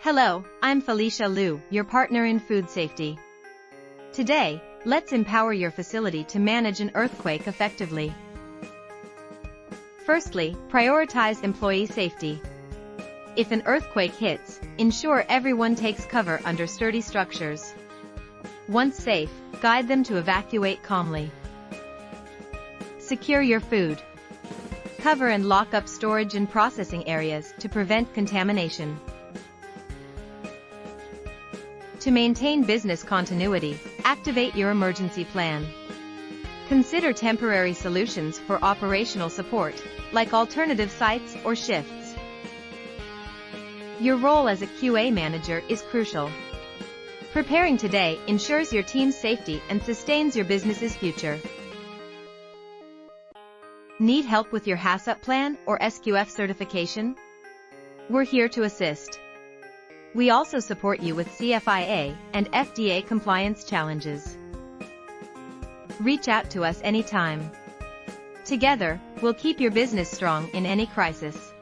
Hello, I'm Felicia Loo, your partner in food safety. Today, let's empower your facility to manage an earthquake effectively. Firstly, prioritize employee safety. If an earthquake hits, ensure everyone takes cover under sturdy structures. Once safe, guide them to evacuate calmly. Secure your food. Cover and lock up storage and processing areas to prevent contamination. To maintain business continuity, activate your emergency plan. Consider temporary solutions for operational support, like alternative sites or shifts. Your role as a QA manager is crucial. Preparing today ensures your team's safety and sustains your business's future. Need help with your HACCP plan or SQF certification? We're here to assist. We also support you with CFIA and FDA compliance challenges. Reach out to us anytime. Together, we'll keep your business strong in any crisis.